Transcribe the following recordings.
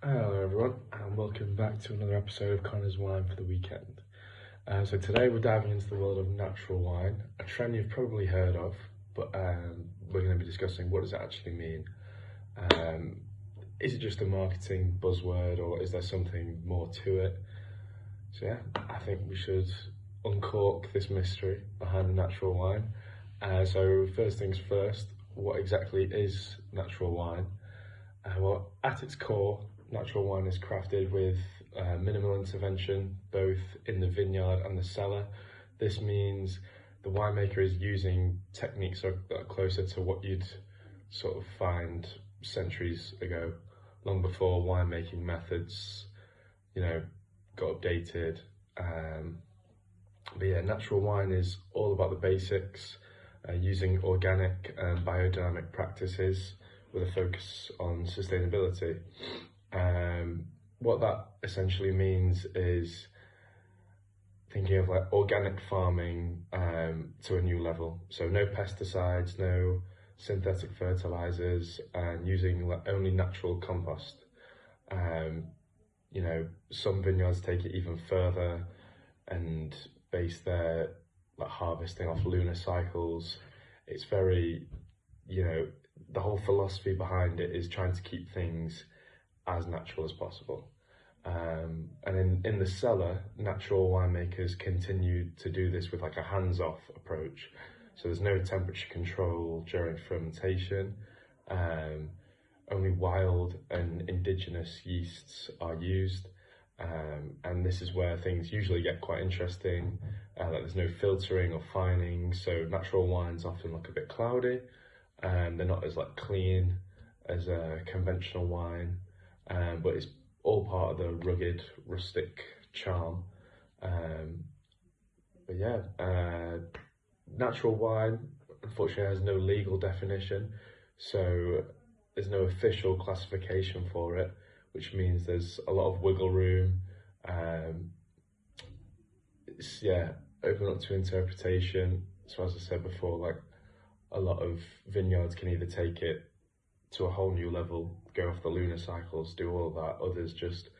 Hello everyone, and welcome back to another episode of Connor's Wine for the Weekend. So today we're diving into the world of natural wine, a trend you've probably heard of, but we're going to be discussing what does it actually mean. Is it just a marketing buzzword, or is there something more to it? So yeah, I think we should uncork this mystery behind the natural wine. So first things first, what exactly is natural wine? Well, at its core, natural wine is crafted with minimal intervention, both in the vineyard and the cellar. This means the winemaker is using techniques that are closer to what you'd sort of find centuries ago, long before winemaking methods, got updated. But yeah, natural wine is all about the basics, using organic and biodynamic practices with a focus on sustainability. What that essentially means is thinking of like organic farming to a new level. So no pesticides, no synthetic fertilizers, and using like only natural compost. Some vineyards take it even further and base their harvesting off lunar cycles. It's very, the whole philosophy behind it is trying to keep things as natural as possible. And in the cellar, natural winemakers continue to do this with like a hands-off approach. So there's no temperature control during fermentation. Only wild and indigenous yeasts are used. And this is where things usually get quite interesting. Like there's no filtering or fining, so natural wines often look a bit cloudy. They're not as like clean as a conventional wine, but it's all part of the rugged, rustic charm. But yeah, natural wine unfortunately has no legal definition, so there's no official classification for it, which means there's a lot of wiggle room. It's open up to interpretation. So as I said before, like a lot of vineyards can either take it to a whole new level, go off the lunar cycles, do all that. Others just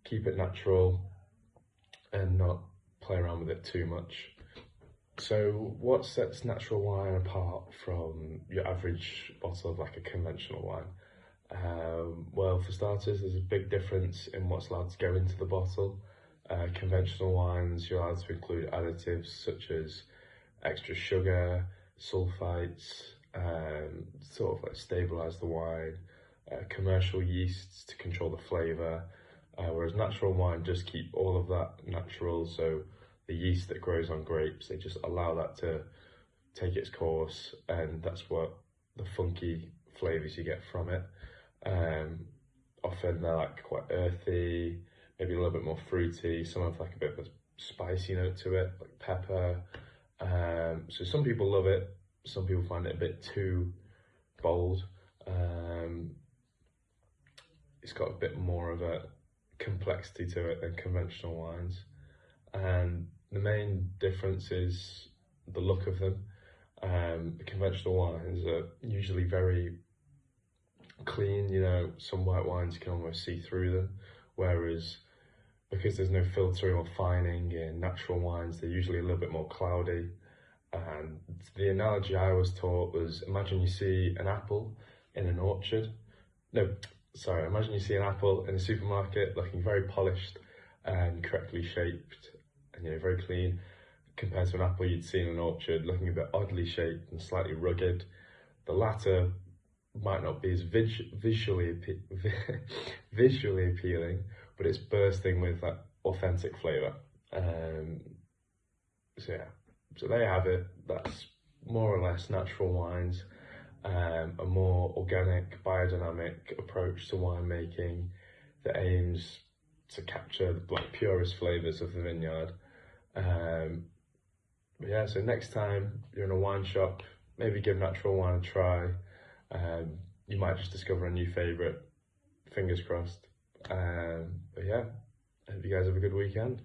keep it natural and not play around with it too much. So what sets natural wine apart from your average bottle of like a conventional wine? Well, for starters, there's a big difference in what's allowed to go into the bottle. Conventional wines, you're allowed to include additives such as extra sugar, sulfites, sort of like stabilize the wine, commercial yeasts to control the flavor, whereas natural wine just keep all of that natural. So the yeast that grows on grapes, they just allow that to take its course, and that's what the funky flavors you get from it. Often they're like quite earthy, maybe a little bit more fruity, some have like a bit of a spicy note to it, like pepper. So some people love it, some people find it a bit too bold. It's got a bit more of a complexity to it than conventional wines. And the main difference is the look of them. The conventional wines are usually very clean, some white wines you can almost see through them, whereas because there's no filtering or fining in natural wines, they're usually a little bit more cloudy. And the analogy I was taught was, imagine you see an apple in an orchard. Imagine you see an apple in a supermarket looking very polished and correctly shaped and very clean, compared to an apple you'd see in an orchard looking a bit oddly shaped and slightly rugged. The latter might not be as visually appealing, but it's bursting with that authentic flavour. So there you have it. That's more or less natural wines, a more organic, biodynamic approach to winemaking that aims to capture the purest flavours of the vineyard. So next time you're in a wine shop, maybe give natural wine a try. You might just discover a new favourite. Fingers crossed. I hope you guys have a good weekend.